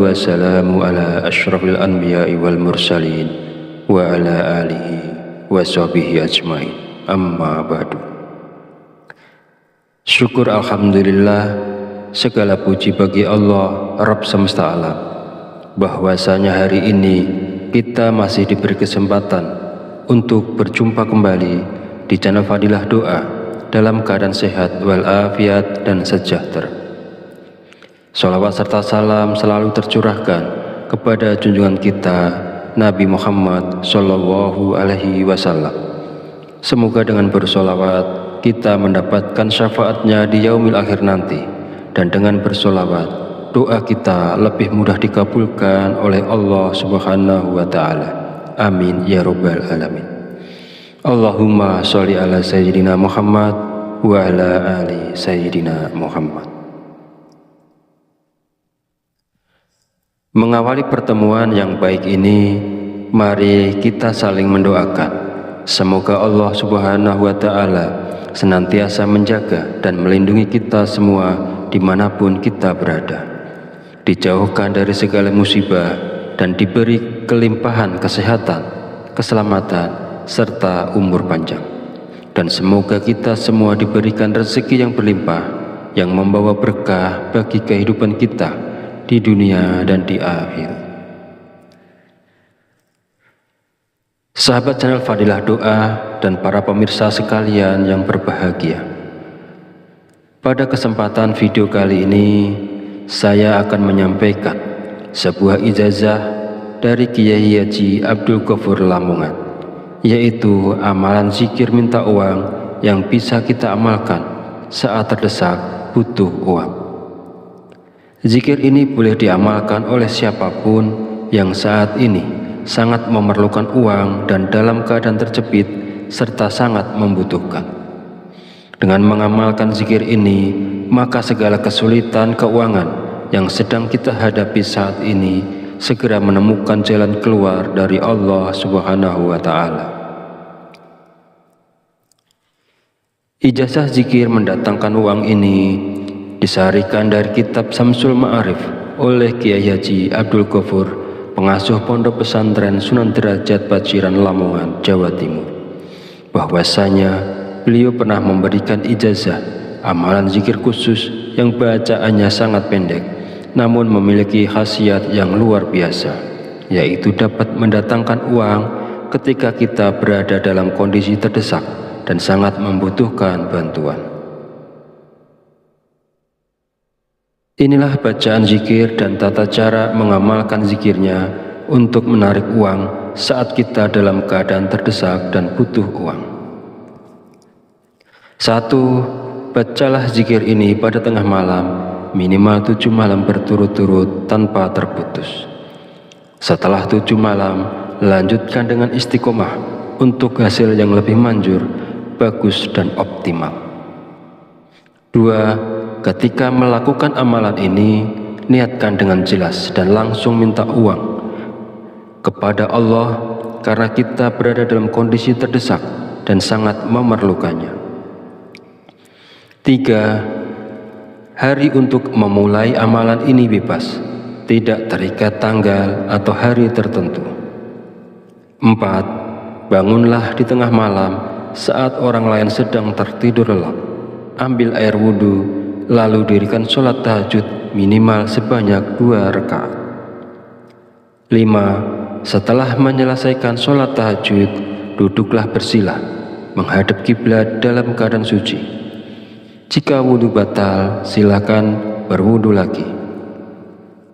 Wassalamu ala ashrafil anbiya'i wal mursalin wa ala alihi wa sahbihi ajmain. Amma ba'du. Syukur alhamdulillah, segala puji bagi Allah Rabb semesta alam, bahwasanya hari ini kita masih diberi kesempatan untuk berjumpa kembali di channel Fadilah Doa dalam keadaan sehat walafiat dan sejahtera. Salawat serta salam selalu tercurahkan kepada junjungan kita Nabi Muhammad Sallallahu Alaihi Wasallam. Semoga dengan bersolawat kita mendapatkan syafaatnya di yaumil akhir nanti, dan dengan bersolawat doa kita lebih mudah dikabulkan oleh Allah Subhanahu wa Ta'ala. Amin ya Rabbal Alamin. Allahumma sholli ala Sayyidina Muhammad wa ala ali Sayyidina Muhammad. Mengawali pertemuan yang baik ini, mari kita saling mendoakan. Semoga Allah Subhanahu wa Ta'ala senantiasa menjaga dan melindungi kita semua dimanapun kita berada, dijauhkan dari segala musibah dan diberi kelimpahan kesehatan, keselamatan, serta umur panjang. Dan semoga kita semua diberikan rezeki yang berlimpah, yang membawa berkah bagi kehidupan kita di dunia dan di akhir. Sahabat channel Fadilah Doa dan para pemirsa sekalian yang berbahagia, pada kesempatan video kali ini saya akan menyampaikan sebuah ijazah dari Kiai Haji Abdul Ghafur Lamongan, yaitu amalan zikir minta uang yang bisa kita amalkan saat terdesak butuh uang. Zikir ini boleh diamalkan oleh siapapun yang saat ini sangat memerlukan uang dan dalam keadaan terjepit serta sangat membutuhkan. Dengan mengamalkan zikir ini, maka segala kesulitan keuangan yang sedang kita hadapi saat ini segera menemukan jalan keluar dari Allah Subhanahu wa Ta'ala. Ijazah zikir mendatangkan uang ini disarikan dari kitab Samsul Ma'arif oleh Kiai Haji Abdul Ghafur, pengasuh Pondok Pesantren Sunan Derajat Paciran Lamongan, Jawa Timur, bahwasanya beliau pernah memberikan ijazah amalan zikir khusus yang bacaannya sangat pendek namun memiliki khasiat yang luar biasa, yaitu dapat mendatangkan uang ketika kita berada dalam kondisi terdesak dan sangat membutuhkan bantuan. Inilah bacaan zikir dan tata cara mengamalkan zikirnya untuk menarik uang saat kita dalam keadaan terdesak dan butuh uang. 1. Bacalah zikir ini pada tengah malam, minimal 7 malam berturut-turut tanpa terputus. Setelah 7 malam, lanjutkan dengan istiqomah untuk hasil yang lebih manjur, bagus dan optimal. 2. Ketika melakukan amalan ini, niatkan dengan jelas dan langsung minta uang kepada Allah karena kita berada dalam kondisi terdesak dan sangat memerlukannya. 3. Hari untuk memulai amalan ini bebas, tidak terikat tanggal atau hari tertentu. 4. Bangunlah di tengah malam saat orang lain sedang tertidur lelap. Ambil air wudhu, lalu dirikan sholat tahajud minimal sebanyak 2 rakaat. 5. Setelah menyelesaikan sholat tahajud, duduklah bersila menghadap kiblat dalam keadaan suci. Jika wudhu batal, silakan berwudhu lagi.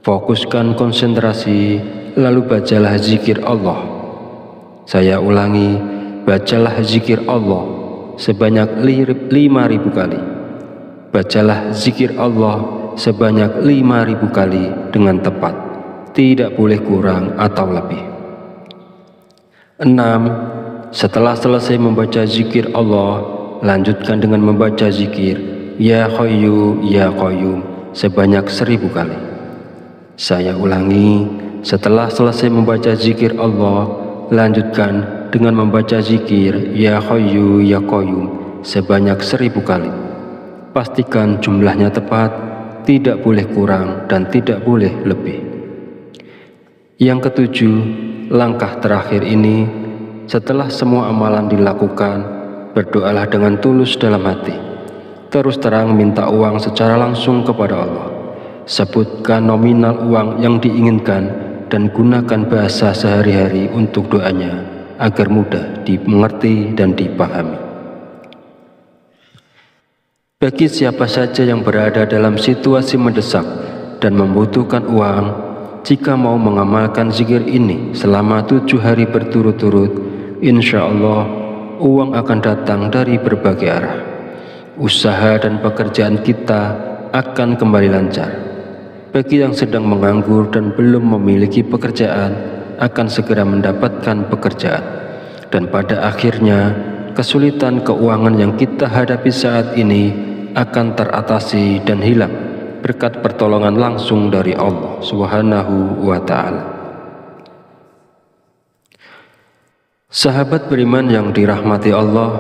Fokuskan konsentrasi, lalu bacalah zikir Allah. Saya ulangi, bacalah zikir Allah sebanyak 5.000 kali. Bacalah zikir Allah sebanyak 5.000 kali dengan tepat, tidak boleh kurang atau lebih. 6. Setelah selesai membaca zikir Allah, lanjutkan dengan membaca zikir Ya Hayyu Ya Qayyum sebanyak 1.000 kali. Saya ulangi, setelah selesai membaca zikir Allah, lanjutkan dengan membaca zikir Ya Hayyu Ya Qayyum sebanyak 1.000 kali. Pastikan jumlahnya tepat, tidak boleh kurang dan tidak boleh lebih. Yang ketujuh, langkah terakhir ini, setelah semua amalan dilakukan, berdoalah dengan tulus dalam hati. Terus terang minta uang secara langsung kepada Allah. Sebutkan nominal uang yang diinginkan dan gunakan bahasa sehari-hari untuk doanya agar mudah dimengerti dan dipahami. Bagi siapa saja yang berada dalam situasi mendesak dan membutuhkan uang, jika mau mengamalkan zikir ini selama 7 hari berturut-turut, insya Allah uang akan datang dari berbagai arah. Usaha dan pekerjaan kita akan kembali lancar. Bagi yang sedang menganggur dan belum memiliki pekerjaan, akan segera mendapatkan pekerjaan. Dan pada akhirnya, kesulitan keuangan yang kita hadapi saat ini akan teratasi dan hilang berkat pertolongan langsung dari Allah Subhanahu wa Ta'ala. Sahabat beriman yang dirahmati Allah,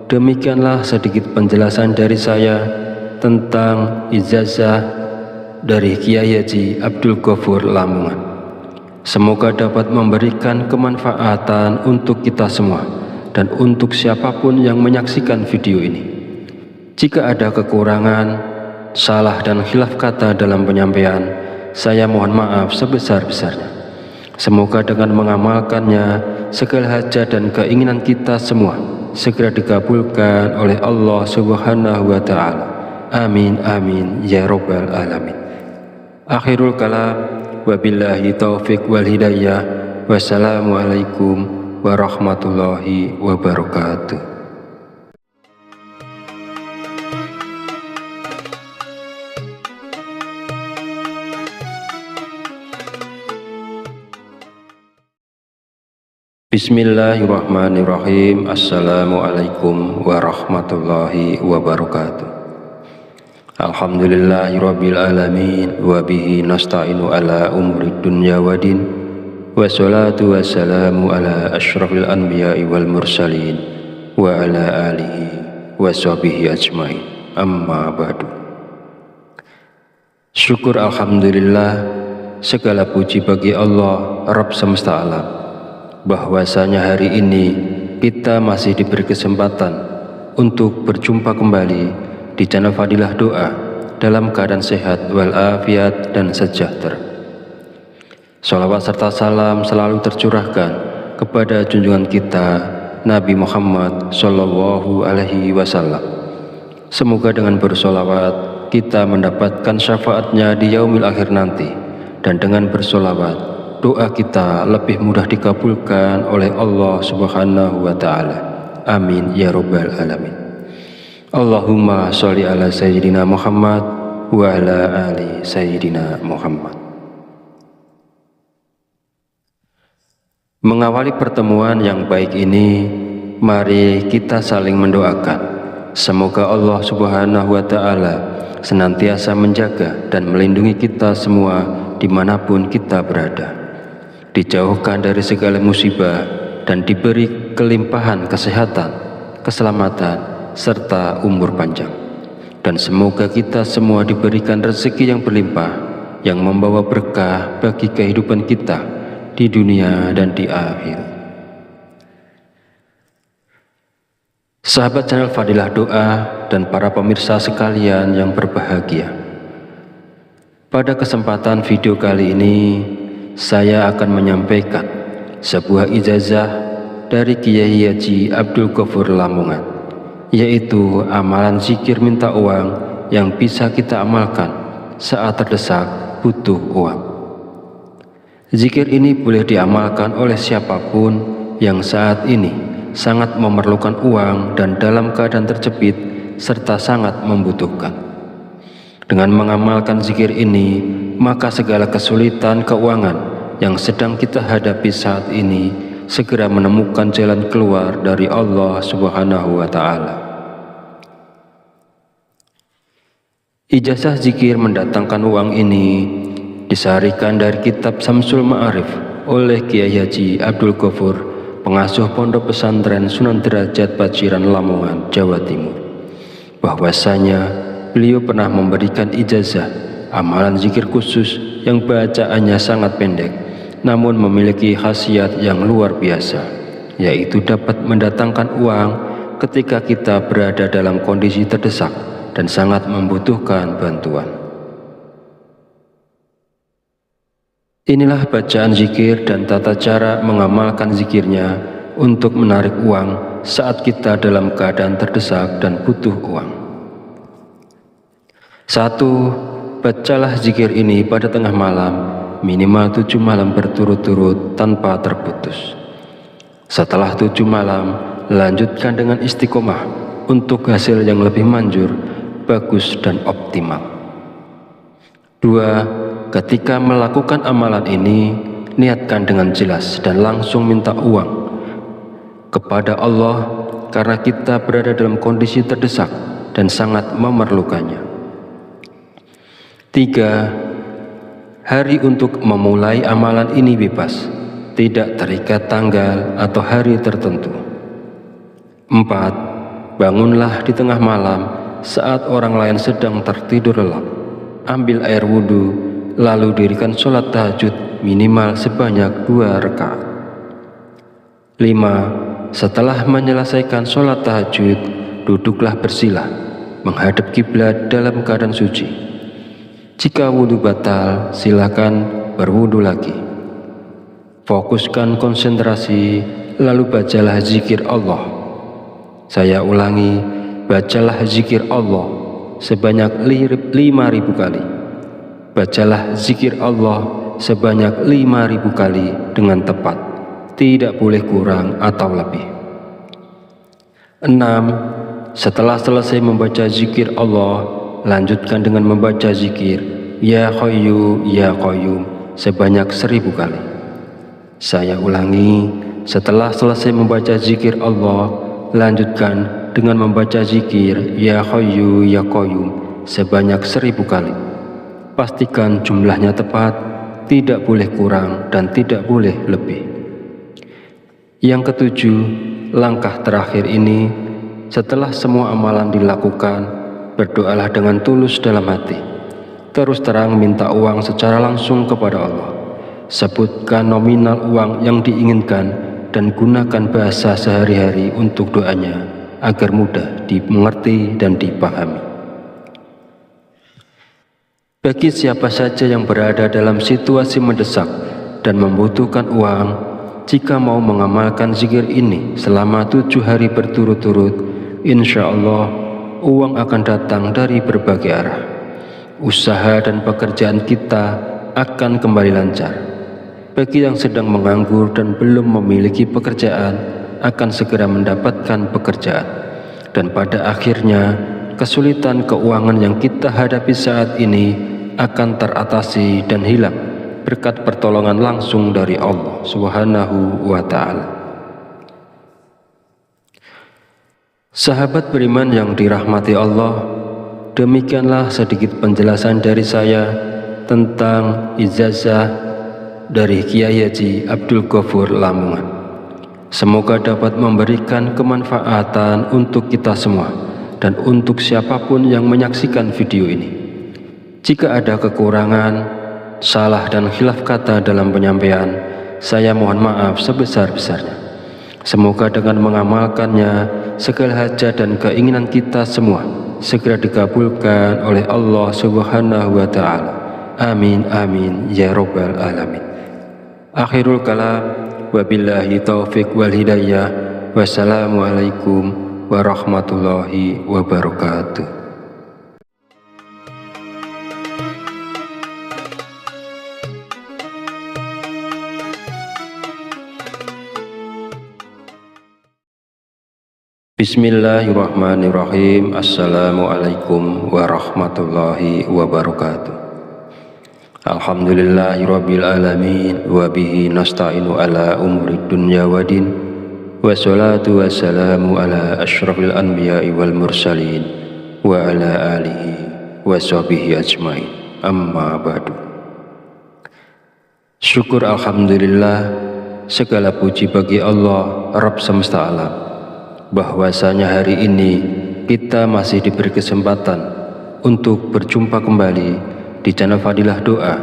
demikianlah sedikit penjelasan dari saya tentang ijazah dari Kiai Haji Abdul Ghafur Lamongan. Semoga dapat memberikan kemanfaatan untuk kita semua dan untuk siapapun yang menyaksikan video ini. Jika ada kekurangan, salah dan khilaf kata dalam penyampaian, saya mohon maaf sebesar-besarnya. Semoga dengan mengamalkannya, segala hajat dan keinginan kita semua segera dikabulkan oleh Allah Subhanahu wa Ta'ala. Amin amin ya rabbal alamin. Akhirul kalam, wabillahi taufiq wal hidayah. Wassalamualaikum warahmatullahi wabarakatuh. Bismillahirrahmanirrahim. Assalamualaikum warahmatullahi wabarakatuh. Alhamdulillahirabbil alamin wa bihi nasta'inu ala umuri dunya waddin. Wassalatu wassalamu ala asyrafil anbiya'i wal mursalin wa ala alihi washabihi ajmain. Amma ba'du. Syukur alhamdulillah, segala puji bagi Allah Rabb semesta alam, bahwasanya hari ini kita masih diberi kesempatan untuk berjumpa kembali di channel Fadilah Doa dalam keadaan sehat walafiat dan sejahtera. Sholawat serta salam selalu tercurahkan kepada junjungan kita Nabi Muhammad Sallallahu Alaihi Wasallam. Semoga dengan bersolawat kita mendapatkan syafaatnya di yaumil akhir nanti, dan dengan bersolawat doa kita lebih mudah dikabulkan oleh Allah Subhanahu wa Ta'ala. Amin ya rabbal alamin. Allahumma sholli ala sayyidina Muhammad wa ala ali sayyidina Muhammad. Mengawali pertemuan yang baik ini, mari kita saling mendoakan. Semoga Allah Subhanahu wa Ta'ala senantiasa menjaga dan melindungi kita semua dimanapun kita berada, dijauhkan dari segala musibah dan diberi kelimpahan kesehatan, keselamatan, serta umur panjang. Dan semoga kita semua diberikan rezeki yang berlimpah, yang membawa berkah bagi kehidupan kita di dunia dan di akhirat. Sahabat channel Fadilah Doa dan para pemirsa sekalian yang berbahagia, pada kesempatan video kali ini saya akan menyampaikan sebuah ijazah dari Kiai Haji Abdul Ghafur Lamongan, yaitu amalan zikir minta uang yang bisa kita amalkan saat terdesak butuh uang. Zikir ini boleh diamalkan oleh siapapun yang saat ini sangat memerlukan uang dan dalam keadaan terjepit serta sangat membutuhkan. Dengan mengamalkan zikir ini, maka segala kesulitan keuangan yang sedang kita hadapi saat ini segera menemukan jalan keluar dari Allah Subhanahu wa Ta'ala. Ijazah zikir mendatangkan uang ini disarikan dari kitab Samsul Ma'arif oleh Kiai Haji Abdul Ghafur, pengasuh Pondok Pesantren Sunan Derajat Paciran Lamongan, Jawa Timur, bahwasanya beliau pernah memberikan ijazah amalan zikir khusus yang bacaannya sangat pendek namun memiliki khasiat yang luar biasa, yaitu dapat mendatangkan uang ketika kita berada dalam kondisi terdesak dan sangat membutuhkan bantuan. Inilah bacaan zikir dan tata cara mengamalkan zikirnya untuk menarik uang saat kita dalam keadaan terdesak dan butuh uang. 1. Bacalah zikir ini pada tengah malam, minimal 7 malam berturut-turut tanpa terputus. Setelah 7 malam, lanjutkan dengan istiqomah untuk hasil yang lebih manjur, bagus dan optimal. 2. Ketika melakukan amalan ini, niatkan dengan jelas dan langsung minta uang kepada Allah karena kita berada dalam kondisi terdesak dan sangat memerlukannya. 3. Hari untuk memulai amalan ini bebas, tidak terikat tanggal atau hari tertentu. 4. Bangunlah di tengah malam saat orang lain sedang tertidur lelap. Ambil air wudhu, lalu dirikan sholat tahajud minimal sebanyak 2 rakaat. 5. Setelah menyelesaikan sholat tahajud, duduklah bersila, menghadap kiblat dalam keadaan suci. Jika wudhu batal, silakan berwudhu lagi. Fokuskan konsentrasi, lalu bacalah zikir Allah. Saya ulangi, bacalah zikir Allah sebanyak 5.000 kali. Bacalah zikir Allah sebanyak 5.000 kali dengan tepat, tidak boleh kurang atau lebih. 6. Setelah selesai membaca zikir Allah, lanjutkan dengan membaca zikir Ya Hayyu Ya Qayyum sebanyak 1000 kali. Saya ulangi, setelah selesai membaca zikir Allah, lanjutkan dengan membaca zikir Ya Hayyu Ya Qayyum sebanyak 1000 kali. Pastikan jumlahnya tepat, tidak boleh kurang dan tidak boleh lebih. Yang ketujuh, langkah terakhir ini, setelah semua amalan dilakukan, berdoalah dengan tulus dalam hati. Terus terang minta uang secara langsung kepada Allah. Sebutkan nominal uang yang diinginkan dan gunakan bahasa sehari-hari untuk doanya agar mudah dimengerti dan dipahami. Bagi siapa saja yang berada dalam situasi mendesak dan membutuhkan uang, jika mau mengamalkan zikir ini selama 7 hari berturut-turut, insya Allah uang akan datang dari berbagai arah. Usaha dan pekerjaan kita akan kembali lancar. Bagi yang sedang menganggur dan belum memiliki pekerjaan, akan segera mendapatkan pekerjaan. Dan pada akhirnya, kesulitan keuangan yang kita hadapi saat ini akan teratasi dan hilang berkat pertolongan langsung dari Allah Subhanahu wa Ta'ala. Sahabat beriman yang dirahmati Allah, demikianlah sedikit penjelasan dari saya tentang ijazah dari Kiai Haji Abdul Ghafur Lamongan. Semoga dapat memberikan kemanfaatan untuk kita semua dan untuk siapapun yang menyaksikan video ini. Jika ada kekurangan, salah dan khilaf kata dalam penyampaian, saya mohon maaf sebesar-besarnya. Semoga dengan mengamalkannya, segala hajat dan keinginan kita semua segera dikabulkan oleh Allah Subhanahu wa Ta'ala. Amin amin ya rabbal alamin. Akhirul kalam, wabillahi taufiq wal hidayah. Wassalamualaikum warahmatullahi wabarakatuh. Bismillahirrahmanirrahim. Assalamualaikum warahmatullahi wabarakatuh. Alhamdulillahirabbil alamin wa bihi nasta'inu ala umurid dunya waddin. Wassalatu wassalamu ala asyrafil anbiya'i wal mursalin wa ala alihi wa sahbihi ajmain. Amma ba'du. Syukur alhamdulillah, segala puji bagi Allah Rabb semesta alam, bahwasanya hari ini kita masih diberi kesempatan untuk berjumpa kembali di channel Fadilah Doa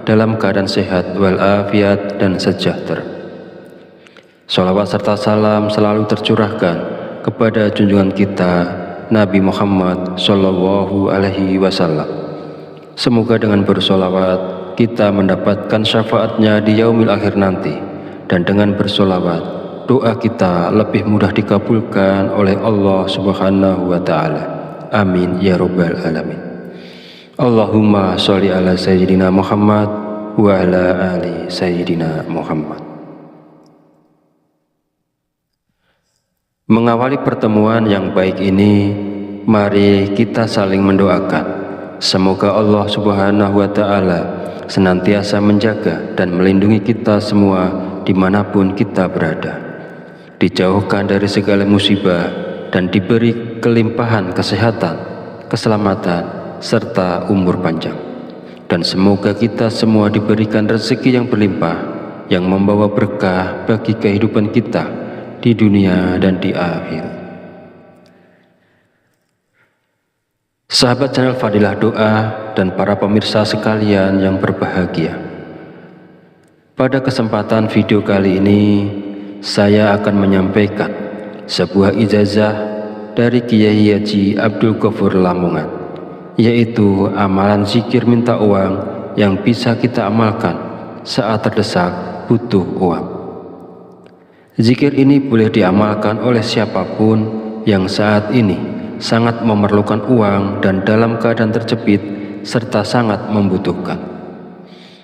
dalam keadaan sehat walafiat dan sejahtera. Sholawat serta salam selalu tercurahkan kepada junjungan kita Nabi Muhammad Shallallahu Alaihi Wasallam. Semoga dengan bersholawat kita mendapatkan syafaatnya di yaumil akhir nanti, dan dengan bersholawat doa kita lebih mudah dikabulkan oleh Allah Subhanahu wa Ta'ala. Amin ya Rabbal Alamin. Allahumma sholli ala Sayyidina Muhammad wa ala ali Sayyidina Muhammad. Mengawali pertemuan yang baik ini, mari kita saling mendoakan. Semoga Allah Subhanahu wa Ta'ala senantiasa menjaga dan melindungi kita semua dimanapun kita berada, dijauhkan dari segala musibah dan diberi kelimpahan kesehatan, keselamatan, serta umur panjang. Dan semoga kita semua diberikan rezeki yang berlimpah, yang membawa berkah bagi kehidupan kita di dunia dan di akhirat. Sahabat channel Fadilah Doa dan para pemirsa sekalian yang berbahagia, pada kesempatan video kali ini saya akan menyampaikan sebuah ijazah dari Kiai Haji Abdul Ghafur Lamongan, yaitu amalan zikir minta uang yang bisa kita amalkan saat terdesak butuh uang. Zikir ini boleh diamalkan oleh siapapun yang saat ini sangat memerlukan uang dan dalam keadaan terjepit serta sangat membutuhkan.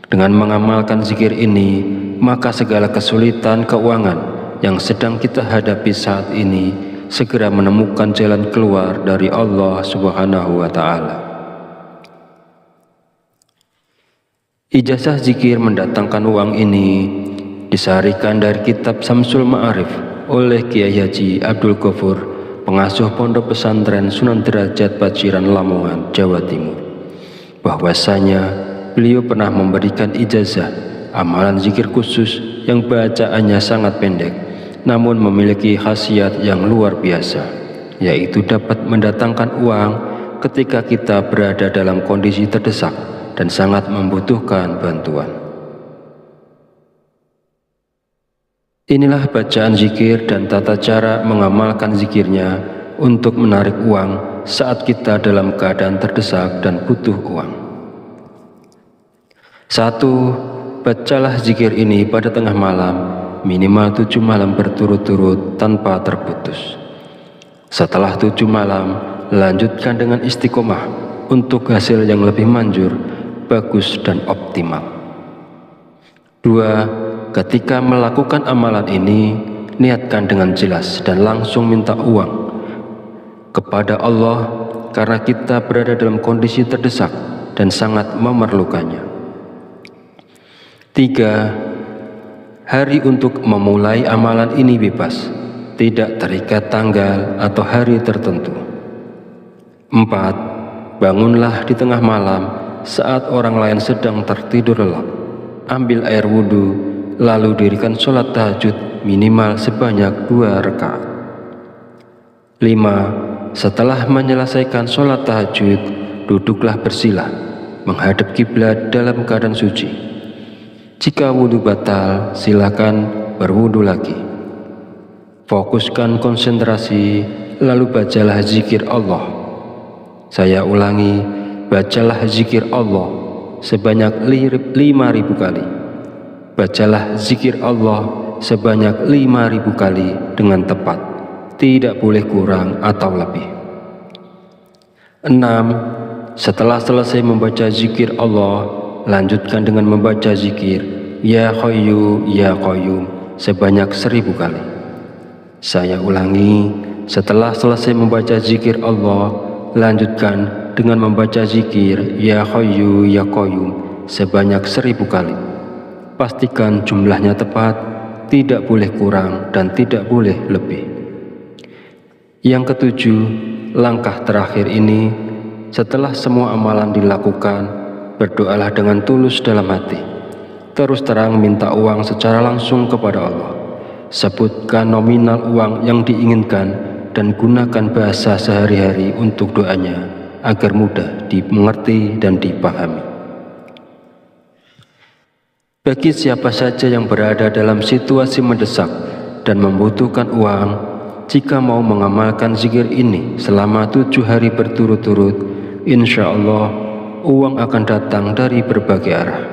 Dengan mengamalkan zikir ini, maka segala kesulitan keuangan yang sedang kita hadapi saat ini segera menemukan jalan keluar dari Allah Subhanahu wa Ta'ala. Ijazah zikir mendatangkan uang ini disaharikan dari kitab Samsul Ma'arif oleh Kiai Haji Abdul Ghafur, pengasuh Pondok Pesantren Sunan Derajat Paciran Lamongan, Jawa Timur, bahwasanya beliau pernah memberikan ijazah amalan zikir khusus yang bacaannya sangat pendek namun memiliki khasiat yang luar biasa, yaitu dapat mendatangkan uang ketika kita berada dalam kondisi terdesak dan sangat membutuhkan bantuan. Inilah bacaan zikir dan tata cara mengamalkan zikirnya untuk menarik uang saat kita dalam keadaan terdesak dan butuh uang. 1. Bacalah zikir ini pada tengah malam, minimal 7 malam berturut-turut tanpa terputus. Setelah 7 malam, lanjutkan dengan istiqomah untuk hasil yang lebih manjur, bagus dan optimal. 2. Ketika melakukan amalan ini, niatkan dengan jelas dan langsung minta uang kepada Allah karena kita berada dalam kondisi terdesak dan sangat memerlukannya. 3. Hari untuk memulai amalan ini bebas, tidak terikat tanggal atau hari tertentu. 4. Bangunlah di tengah malam saat orang lain sedang tertidur lelap. Ambil air wudhu, lalu dirikan sholat tahajud minimal sebanyak 2 rakaat. 5. Setelah menyelesaikan sholat tahajud, duduklah bersila, menghadap kiblat dalam keadaan suci. Jika wudhu batal, silakan berwudhu lagi. Fokuskan konsentrasi, lalu bacalah zikir Allah. Saya ulangi, bacalah zikir Allah sebanyak 5.000 kali. Bacalah zikir Allah sebanyak 5.000 kali dengan tepat, tidak boleh kurang atau lebih. 6. Setelah selesai membaca zikir Allah, lanjutkan dengan membaca zikir Ya Hayyu Ya Qayyum sebanyak 1.000 kali. Saya ulangi, setelah selesai membaca zikir Allah, lanjutkan dengan membaca zikir Ya Hayyu Ya Qayyum sebanyak 1.000 kali. Pastikan jumlahnya tepat, tidak boleh kurang dan tidak boleh lebih. Yang ketujuh, langkah terakhir ini, setelah semua amalan dilakukan, berdoalah dengan tulus dalam hati. Terus terang minta uang secara langsung kepada Allah. Sebutkan nominal uang yang diinginkan dan gunakan bahasa sehari-hari untuk doanya agar mudah dimengerti dan dipahami. Bagi siapa saja yang berada dalam situasi mendesak dan membutuhkan uang, jika mau mengamalkan zikir ini selama 7 hari berturut-turut, insya Allah uang akan datang dari berbagai arah.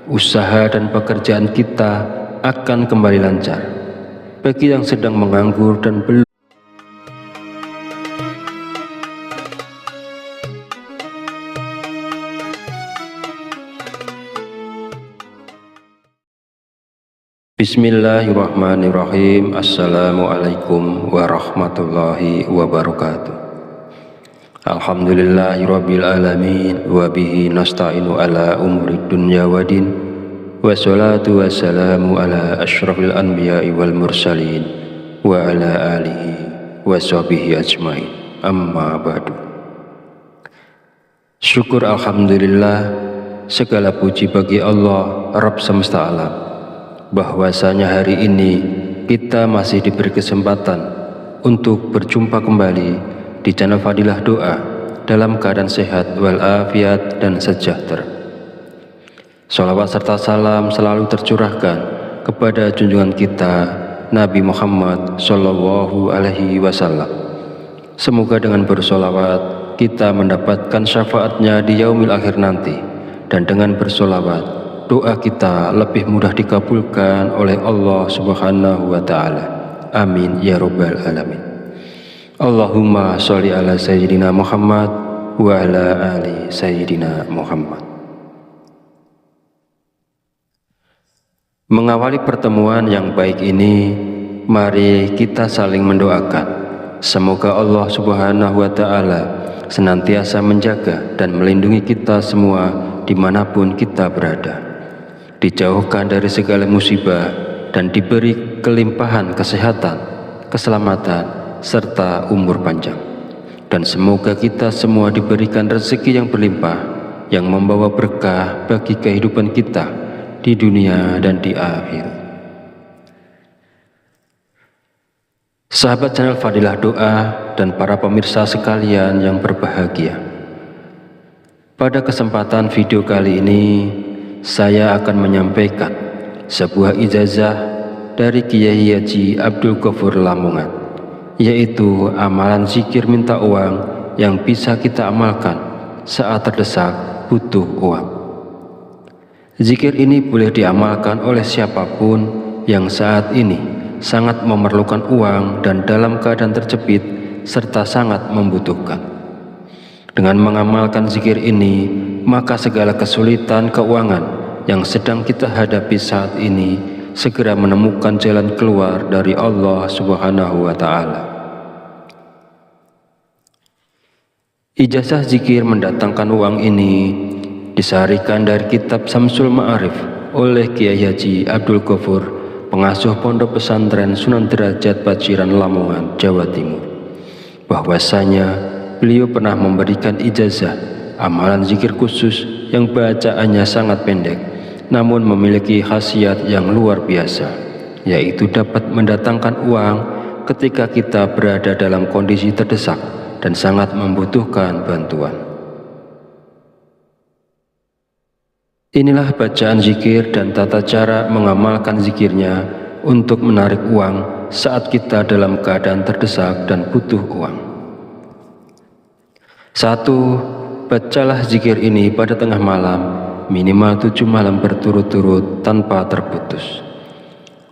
Usaha dan pekerjaan kita akan kembali lancar. Bagi yang sedang menganggur dan belum Bismillahirrahmanirrahim. Assalamualaikum warahmatullahi wabarakatuh. Alhamdulillahirabbil alamin wa bihi nasta'inu ala umuri dunya waddin. Wassalatu wassalamu ala asyrafil anbiya'i wal mursalin wa ala alihi wa sahbihi ajmain. Amma ba'du. Syukur alhamdulillah, segala puji bagi Allah Rabb semesta alam, bahwasanya hari ini kita masih diberi kesempatan untuk berjumpa kembali di channel Fadilah Doa dalam keadaan sehat walafiat dan sejahtera. Sholawat serta salam selalu tercurahkan kepada junjungan kita Nabi Muhammad Sallallahu Alaihi Wasallam. Semoga dengan bersolawat kita mendapatkan syafaatnya di yaumil akhir nanti, dan dengan bersolawat doa kita lebih mudah dikabulkan oleh Allah Subhanahu wa Ta'ala. Amin ya Rabbal Alamin. Allahumma sholli ala Sayyidina Muhammad wa ala ali Sayyidina Muhammad. Mengawali pertemuan yang baik ini, mari kita saling mendoakan. Semoga Allah Subhanahu wa Ta'ala senantiasa menjaga dan melindungi kita semua dimanapun kita berada, dijauhkan dari segala musibah, dan diberi kelimpahan kesehatan, keselamatan, serta umur panjang. Dan semoga kita semua diberikan rezeki yang berlimpah, yang membawa berkah bagi kehidupan kita di dunia dan di akhirat. Sahabat channel Fadilah Doa dan para pemirsa sekalian yang berbahagia, pada kesempatan video kali ini saya akan menyampaikan sebuah ijazah dari Kiai Haji Abdul Ghafur Lamongan, yaitu amalan zikir minta uang yang bisa kita amalkan saat terdesak butuh uang. Zikir ini boleh diamalkan oleh siapapun yang saat ini sangat memerlukan uang dan dalam keadaan terjepit serta sangat membutuhkan. Dengan mengamalkan zikir ini, maka segala kesulitan keuangan yang sedang kita hadapi saat ini segera menemukan jalan keluar dari Allah Subhanahu wa Ta'ala. Ijazah zikir mendatangkan uang ini disarikan dari kitab Samsul Ma'arif oleh Kiai Haji Abdul Ghafur, pengasuh Pondok Pesantren Sunan Derajat Paciran Lamongan, Jawa Timur, bahwasanya beliau pernah memberikan ijazah amalan zikir khusus yang bacaannya sangat pendek namun memiliki khasiat yang luar biasa, yaitu dapat mendatangkan uang ketika kita berada dalam kondisi terdesak dan sangat membutuhkan bantuan. Inilah bacaan zikir dan tata cara mengamalkan zikirnya untuk menarik uang saat kita dalam keadaan terdesak dan butuh uang. 1. Bacalah zikir ini pada tengah malam, minimal 7 malam berturut-turut tanpa terputus.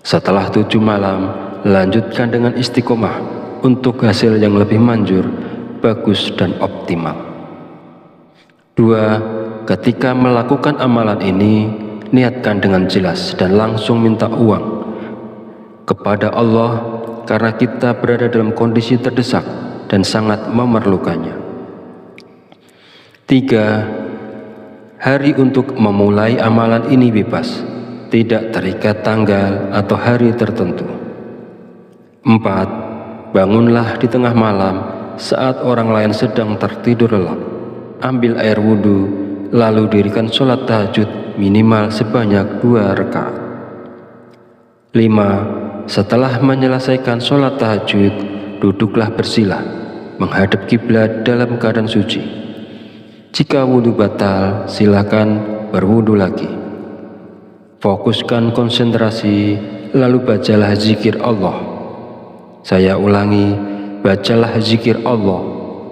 Setelah 7 malam, lanjutkan dengan istiqomah untuk hasil yang lebih manjur, bagus dan optimal. 2. Ketika melakukan amalan ini, niatkan dengan jelas dan langsung minta uang kepada Allah karena kita berada dalam kondisi terdesak dan sangat memerlukannya. 3. Hari untuk memulai amalan ini bebas, tidak terikat tanggal atau hari tertentu. 4. Bangunlah di tengah malam saat orang lain sedang tertidur lelap. Ambil air wudhu, lalu dirikan sholat tahajud minimal sebanyak 2 rakaat. 5. Setelah menyelesaikan sholat tahajud, duduklah bersila, menghadap kiblat dalam keadaan suci. Jika wudhu batal, silakan berwudhu lagi. Fokuskan konsentrasi, lalu bacalah zikir Allah. Saya ulangi, bacalah zikir Allah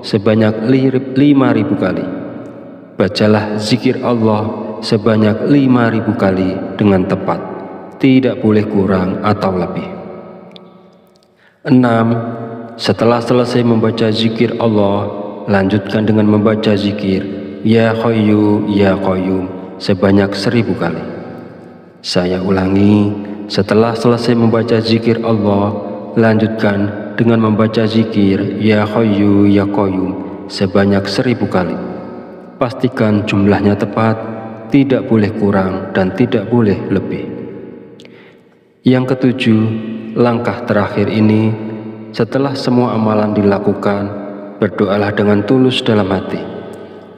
sebanyak 5.000 kali. Bacalah zikir Allah sebanyak 5.000 kali dengan tepat, tidak boleh kurang atau lebih. 6. Setelah selesai membaca zikir Allah, lanjutkan dengan membaca zikir Ya Hayyu Ya Qayyum sebanyak 1.000 kali. Saya ulangi, setelah selesai membaca zikir Allah, lanjutkan dengan membaca zikir Ya Hayyu Ya Qayyum sebanyak 1.000 kali. Pastikan jumlahnya tepat, tidak boleh kurang dan tidak boleh lebih. Yang ketujuh, langkah terakhir ini, setelah semua amalan dilakukan, berdoalah dengan tulus dalam hati.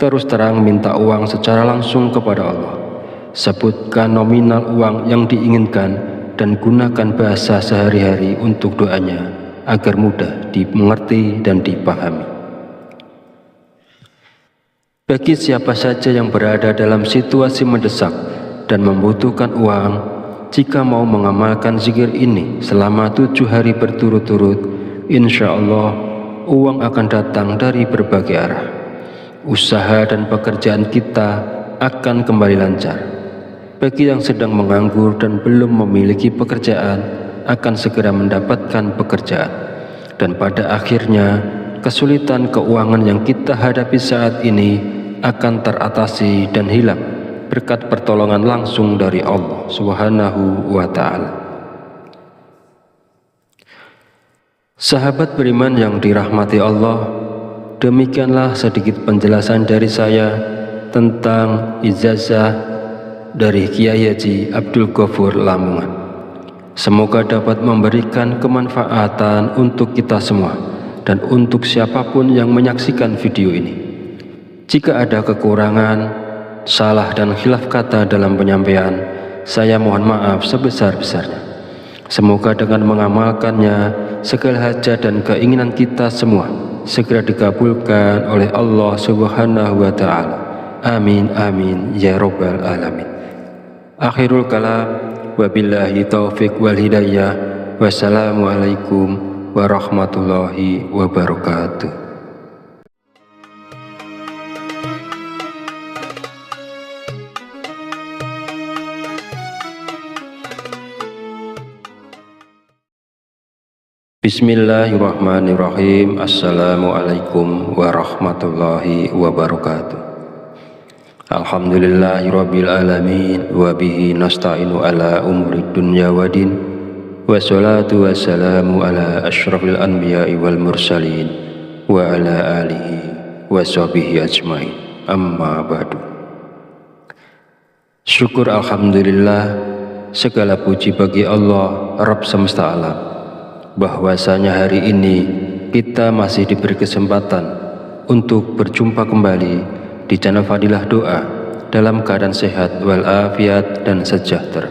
Terus terang minta uang secara langsung kepada Allah. Sebutkan nominal uang yang diinginkan dan gunakan bahasa sehari-hari untuk doanya agar mudah dimengerti dan dipahami. Bagi siapa saja yang berada dalam situasi mendesak dan membutuhkan uang, jika mau mengamalkan zikir ini selama 7 hari berturut-turut, insya Allah uang akan datang dari berbagai arah. Usaha dan pekerjaan kita akan kembali lancar. Bagi yang sedang menganggur dan belum memiliki pekerjaan, akan segera mendapatkan pekerjaan. Dan pada akhirnya, kesulitan keuangan yang kita hadapi saat ini akan teratasi dan hilang berkat pertolongan langsung dari Allah Subhanahu wa Ta'ala. Sahabat beriman yang dirahmati Allah, demikianlah sedikit penjelasan dari saya tentang ijazah dari Kiai Haji Abdul Ghafur Lamongan. Semoga dapat memberikan kemanfaatan untuk kita semua dan untuk siapapun yang menyaksikan video ini. Jika ada kekurangan, salah dan khilaf kata dalam penyampaian, saya mohon maaf sebesar-besarnya. Semoga dengan mengamalkannya, segala hajat dan keinginan kita semua segera dikabulkan oleh Allah Subhanahu wa Ta'ala. Amin amin ya rabbal alamin. Akhirul kalam, wabillahi taufiq wal hidayah. Wassalamualaikum warahmatullahi wabarakatuh. Bismillahirrahmanirrahim. Assalamualaikum warahmatullahi wabarakatuh. Alhamdulillahirabbil alamin wa bihi nasta'inu ala umuri dunya waddin. Wassalatu wassalamu ala asyrafil anbiya'i wal mursalin wa ala alihi wa sahbihi ajmain. Amma ba'du. Syukur alhamdulillah, segala puji bagi Allah Rabb semesta alam, bahwasanya hari ini kita masih diberi kesempatan untuk berjumpa kembali di channel Fadilah Doa dalam keadaan sehat walafiat dan sejahtera.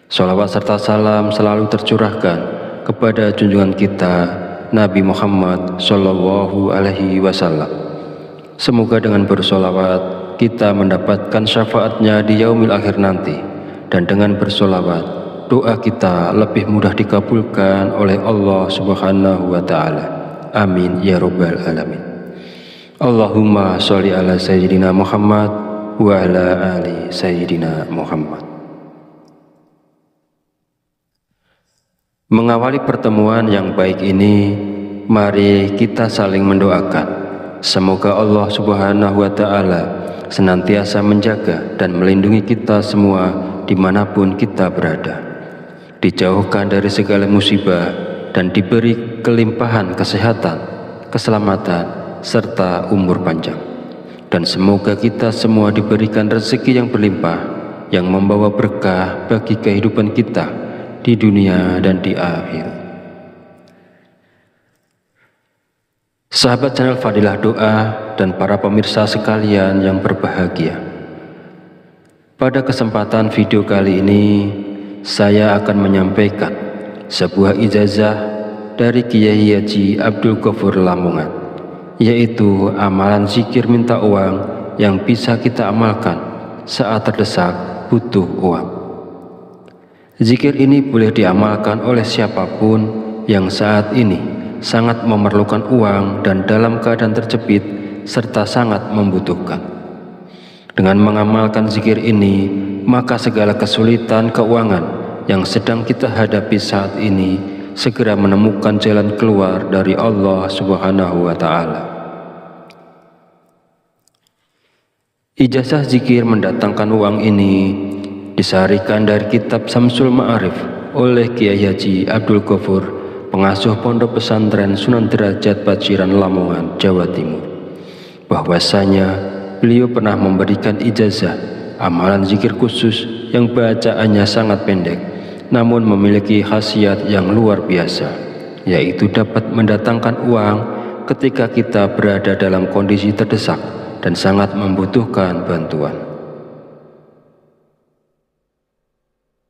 Sholawat serta salam selalu tercurahkan kepada junjungan kita Nabi Muhammad Sallallahu Alaihi Wasallam. Semoga dengan bersolawat kita mendapatkan syafaatnya di yaumil akhir nanti, dan dengan bersolawat doa kita lebih mudah dikabulkan oleh Allah Subhanahu wa Ta'ala. Amin ya rabbal alamin. Allahumma sholli ala sayyidina Muhammad wa ala ali sayyidina Muhammad. Mengawali pertemuan yang baik ini, mari kita saling mendoakan. Semoga Allah Subhanahu wa Ta'ala senantiasa menjaga dan melindungi kita semua dimanapun kita berada, dijauhkan dari segala musibah dan diberi kelimpahan kesehatan, keselamatan, serta umur panjang. Dan semoga kita semua diberikan rezeki yang berlimpah, yang membawa berkah bagi kehidupan kita di dunia dan di akhir. Sahabat channel Fadilah Doa dan para pemirsa sekalian yang berbahagia, pada kesempatan video kali ini saya akan menyampaikan sebuah ijazah dari Kiai Haji Abdul Ghafur Lamongan, yaitu amalan zikir minta uang yang bisa kita amalkan saat terdesak butuh uang. Zikir ini boleh diamalkan oleh siapapun yang saat ini sangat memerlukan uang dan dalam keadaan terjepit serta sangat membutuhkan. Dengan mengamalkan zikir ini, maka segala kesulitan keuangan yang sedang kita hadapi saat ini segera menemukan jalan keluar dari Allah Subhanahu wa Ta'ala. Ijazah zikir mendatangkan uang ini disarikan dari kitab Samsul Ma'arif oleh Kiai Haji Abdul Ghafur, pengasuh Pondok Pesantren Sunan Derajat Paciran Lamongan, Jawa Timur, bahwasanya beliau pernah memberikan ijazah amalan zikir khusus yang bacaannya sangat pendek namun memiliki khasiat yang luar biasa, yaitu dapat mendatangkan uang ketika kita berada dalam kondisi terdesak dan sangat membutuhkan bantuan.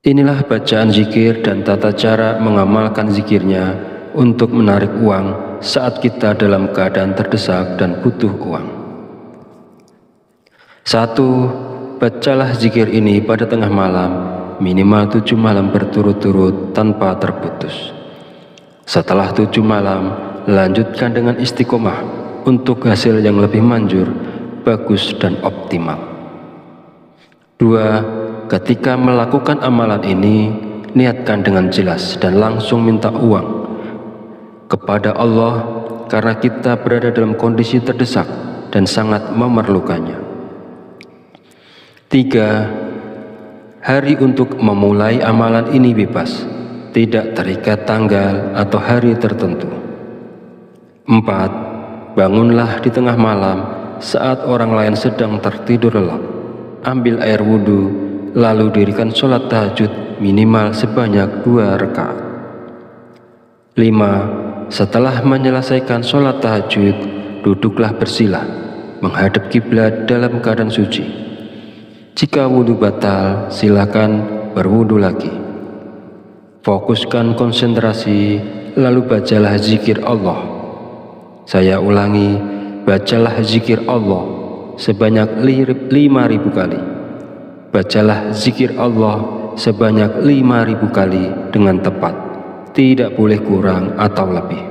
Inilah bacaan zikir dan tata cara mengamalkan zikirnya untuk menarik uang saat kita dalam keadaan terdesak dan butuh uang. 1. Bacalah zikir ini pada tengah malam, minimal 7 malam berturut-turut tanpa terputus. Setelah 7 malam, lanjutkan dengan istiqomah untuk hasil yang lebih manjur, bagus dan optimal. 2. Ketika melakukan amalan ini, niatkan dengan jelas dan langsung minta uang kepada Allah karena kita berada dalam kondisi terdesak dan sangat memerlukannya. 3. Hari untuk memulai amalan ini bebas, tidak terikat tanggal atau hari tertentu. 4. Bangunlah di tengah malam saat orang lain sedang tertidur lelap. Ambil air wudhu, lalu dirikan sholat tahajud minimal sebanyak 2 rakaat. 5. Setelah menyelesaikan sholat tahajud, duduklah bersila, menghadap kiblat dalam keadaan suci. Jika wudhu batal, silakan berwudhu lagi. Fokuskan konsentrasi, lalu bacalah zikir Allah. Saya ulangi, bacalah zikir Allah sebanyak 5.000 kali. Bacalah zikir Allah sebanyak 5.000 kali dengan tepat, tidak boleh kurang atau lebih.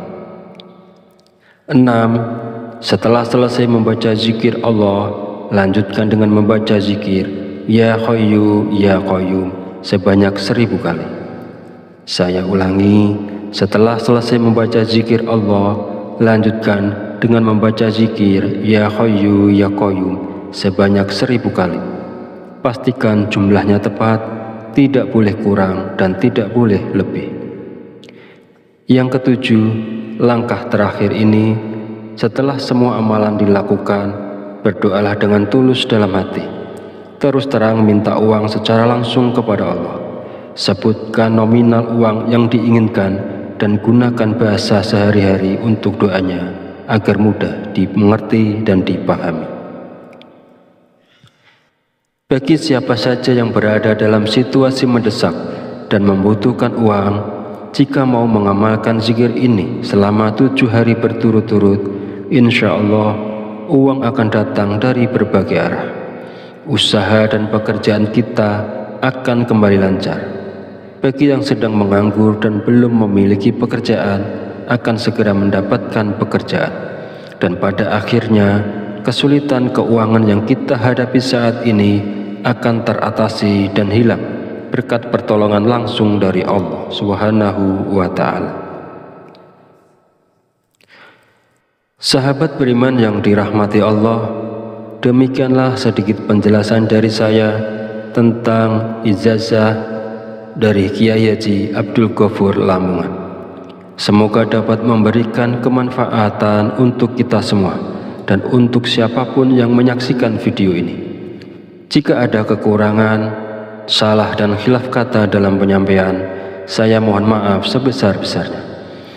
6. Setelah selesai membaca zikir Allah, lanjutkan dengan membaca zikir Ya Hayyu Ya Qayyum sebanyak 1.000 kali. Saya ulangi, setelah selesai membaca zikir Allah, lanjutkan dengan membaca zikir Ya Hayyu Ya Qayyum sebanyak 1.000 kali. Pastikan jumlahnya tepat, tidak boleh kurang dan tidak boleh lebih. Yang ketujuh, langkah terakhir ini, setelah semua amalan dilakukan, berdoalah dengan tulus dalam hati. Terus terang minta uang secara langsung kepada Allah. Sebutkan nominal uang yang diinginkan dan gunakan bahasa sehari-hari untuk doanya agar mudah dimengerti dan dipahami. Bagi siapa saja yang berada dalam situasi mendesak dan membutuhkan uang, jika mau mengamalkan zikir ini selama 7 hari berturut-turut, insya Allah uang akan datang dari berbagai arah. Usaha dan pekerjaan kita akan kembali lancar. Bagi yang sedang menganggur dan belum memiliki pekerjaan, akan segera mendapatkan pekerjaan. Dan pada akhirnya, kesulitan keuangan yang kita hadapi saat ini akan teratasi dan hilang berkat pertolongan langsung dari Allah Subhanahu wa Ta'ala. Sahabat beriman yang dirahmati Allah, demikianlah sedikit penjelasan dari saya tentang ijazah dari Kiai Haji Abdul Ghafur Lamongan. Semoga dapat memberikan kemanfaatan untuk kita semua dan untuk siapapun yang menyaksikan video ini. Jika ada kekurangan, salah dan khilaf kata dalam penyampaian, saya mohon maaf sebesar-besarnya.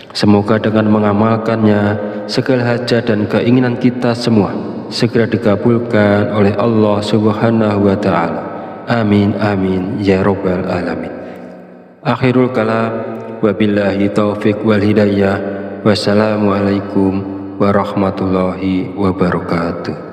Semoga dengan mengamalkannya, segala hajat dan keinginan kita semua segera dikabulkan oleh Allah Subhanahu wa Ta'ala. Amin amin ya rabbal alamin. Akhirul kalam, wabillahi taufiq wal hidayah. Wassalamualaikum warahmatullahi wabarakatuh.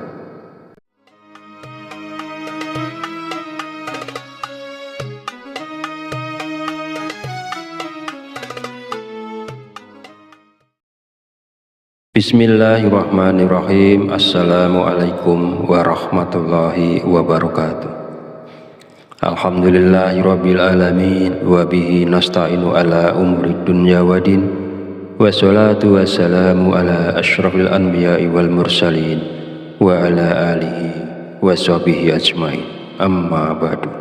Bismillahirrahmanirrahim. Assalamualaikum warahmatullahi wabarakatuh. Alhamdulillahirabbil alamin wa bihi nasta'inu ala umurid dunya waddin. Wassalatu wassalamu ala asyrafil anbiya'i wal mursalin wa ala alihi wa sahbihi ajmain. Amma ba'du.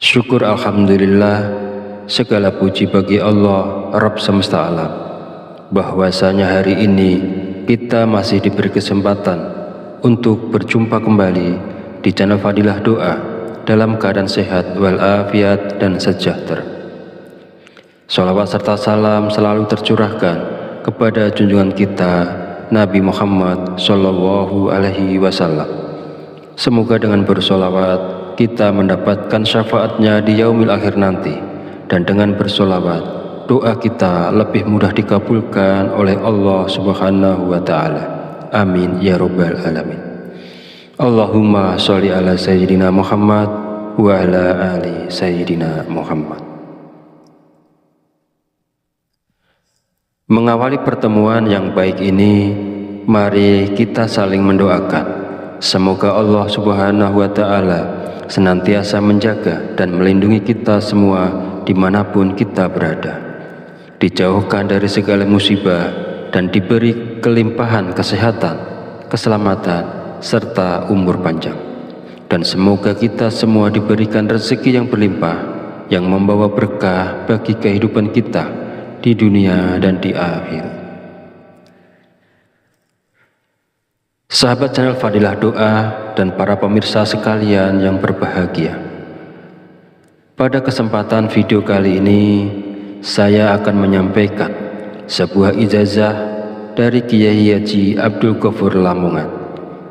Syukur alhamdulillah, segala puji bagi Allah Rabb semesta alam, bahwasanya hari ini kita masih diberi kesempatan untuk berjumpa kembali di channel Fadilah Doa dalam keadaan sehat walafiat dan sejahtera. Sholawat serta salam selalu tercurahkan kepada junjungan kita Nabi Muhammad Sallallahu Alaihi Wasallam. Semoga dengan bersolawat kita mendapatkan syafaatnya di yaumil akhir nanti, dan dengan bersolawat doa kita lebih mudah dikabulkan oleh Allah Subhanahu wa Ta'ala. Amin ya Rabbal Alamin. Allahumma sholli ala Sayyidina Muhammad wa ala ali Sayyidina Muhammad. Mengawali pertemuan yang baik ini, mari kita saling mendoakan. Semoga Allah Subhanahu wa Ta'ala senantiasa menjaga dan melindungi kita semua dimanapun kita berada, dijauhkan dari segala musibah, dan diberi kelimpahan kesehatan, keselamatan, serta umur panjang. Dan semoga kita semua diberikan rezeki yang berlimpah, yang membawa berkah bagi kehidupan kita di dunia dan di akhirat. Sahabat channel Fadilah Doa dan para pemirsa sekalian yang berbahagia, pada kesempatan video kali ini saya akan menyampaikan sebuah ijazah dari Kiai Haji Abdul Ghafur Lamongan,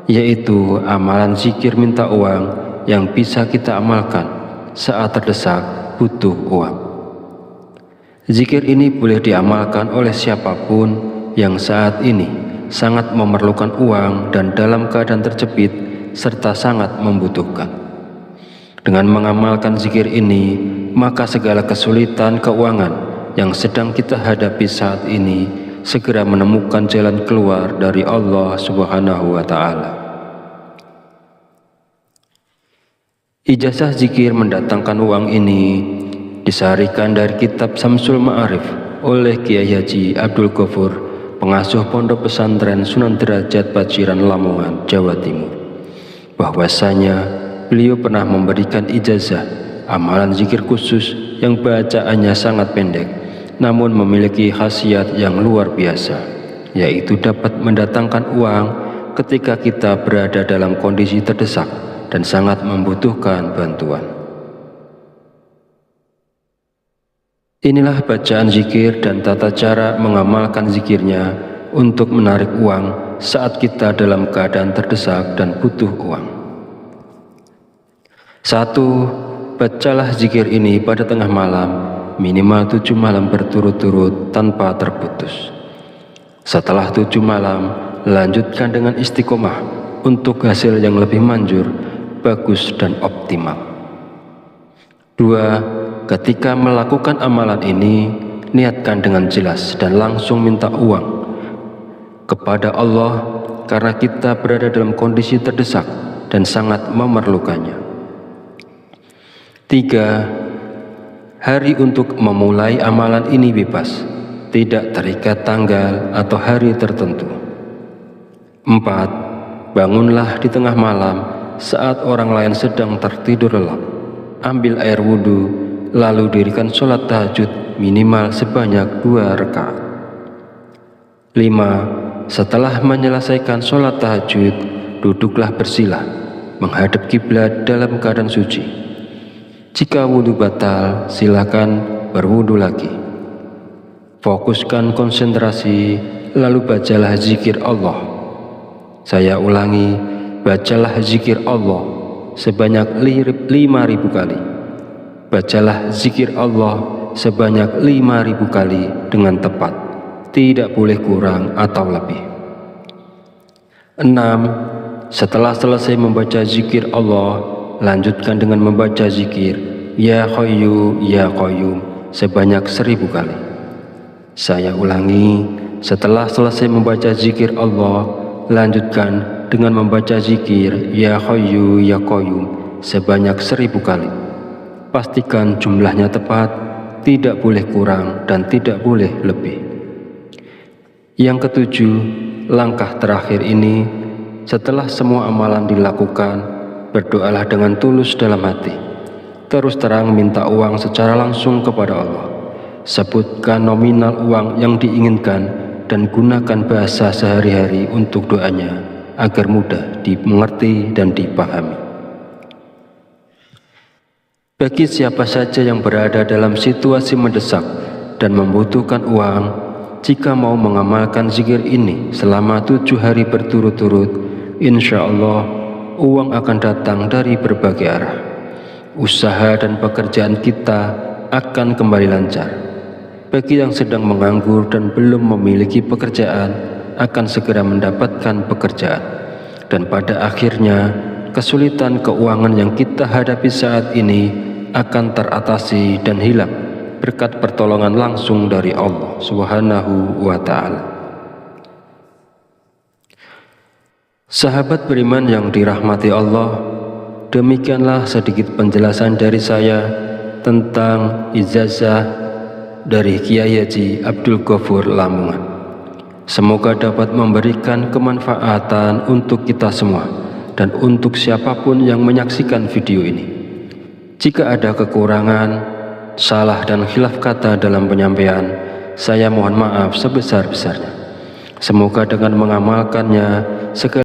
yaitu amalan zikir minta uang yang bisa kita amalkan saat terdesak butuh uang. Zikir ini boleh diamalkan oleh siapapun yang saat ini sangat memerlukan uang dan dalam keadaan terjepit serta sangat membutuhkan. Dengan mengamalkan zikir ini, maka segala kesulitan keuangan yang sedang kita hadapi saat ini segera menemukan jalan keluar dari Allah Subhanahu wa Ta'ala. Ijazah zikir mendatangkan uang ini disarikan dari kitab Samsul Ma'arif oleh Kiai Haji Abdul Ghafur, pengasuh Pondok Pesantren Sunan Derajat Paciran Lamongan, Jawa Timur, bahwasanya beliau pernah memberikan ijazah amalan zikir khusus yang bacaannya sangat pendek namun memiliki khasiat yang luar biasa, yaitu dapat mendatangkan uang ketika kita berada dalam kondisi terdesak dan sangat membutuhkan bantuan. Inilah bacaan zikir dan tata cara mengamalkan zikirnya untuk menarik uang saat kita dalam keadaan terdesak dan butuh uang. 1. Bacalah zikir ini pada tengah malam, minimal 7 malam berturut-turut tanpa terputus. Setelah 7 malam, lanjutkan dengan istiqomah untuk hasil yang lebih manjur, bagus dan optimal. 2. Ketika melakukan amalan ini, niatkan dengan jelas dan langsung minta uang kepada Allah karena kita berada dalam kondisi terdesak dan sangat memerlukannya. 3. Hari untuk memulai amalan ini bebas, tidak terikat tanggal atau hari tertentu. 4. Bangunlah di tengah malam saat orang lain sedang tertidur lelap. Ambil air wudhu, lalu dirikan sholat tahajud minimal sebanyak 2 rakaat. 5. Setelah menyelesaikan sholat tahajud, duduklah bersila, menghadap kiblat dalam keadaan suci. Jika wudhu batal, silakan berwudhu lagi. Fokuskan konsentrasi, lalu bacalah zikir Allah. Saya ulangi, bacalah zikir Allah sebanyak 5.000 kali. Bacalah zikir Allah sebanyak 5.000 kali dengan tepat, tidak boleh kurang atau lebih. 6. Setelah selesai membaca zikir Allah, lanjutkan dengan membaca zikir Ya Hayyu Ya Qayyum sebanyak 1000 kali. Saya ulangi, setelah selesai membaca zikir Allah, lanjutkan dengan membaca zikir Ya Hayyu Ya Qayyum sebanyak 1000 kali. Pastikan jumlahnya tepat, tidak boleh kurang dan tidak boleh lebih. Yang ketujuh, langkah terakhir ini, setelah semua amalan dilakukan, berdoalah dengan tulus dalam hati. Terus terang minta uang secara langsung kepada Allah. Sebutkan nominal uang yang diinginkan dan gunakan bahasa sehari-hari untuk doanya agar mudah dimengerti dan dipahami. Bagi siapa saja yang berada dalam situasi mendesak dan membutuhkan uang, jika mau mengamalkan zikir ini selama 7 hari berturut-turut, insya Allah uang akan datang dari berbagai arah. Usaha dan pekerjaan kita akan kembali lancar. Bagi yang sedang menganggur dan belum memiliki pekerjaan, akan segera mendapatkan pekerjaan. Dan pada akhirnya, kesulitan keuangan yang kita hadapi saat ini akan teratasi dan hilang berkat pertolongan langsung dari Allah Subhanahu wa Ta'ala. Sahabat beriman yang dirahmati Allah, demikianlah sedikit penjelasan dari saya tentang ijazah dari Kiai Haji Abdul Ghafur Lamongan. Semoga dapat memberikan kemanfaatan untuk kita semua dan untuk siapapun yang menyaksikan video ini. Jika ada kekurangan, salah dan khilaf kata dalam penyampaian, saya mohon maaf sebesar-besarnya. Semoga dengan mengamalkannya segala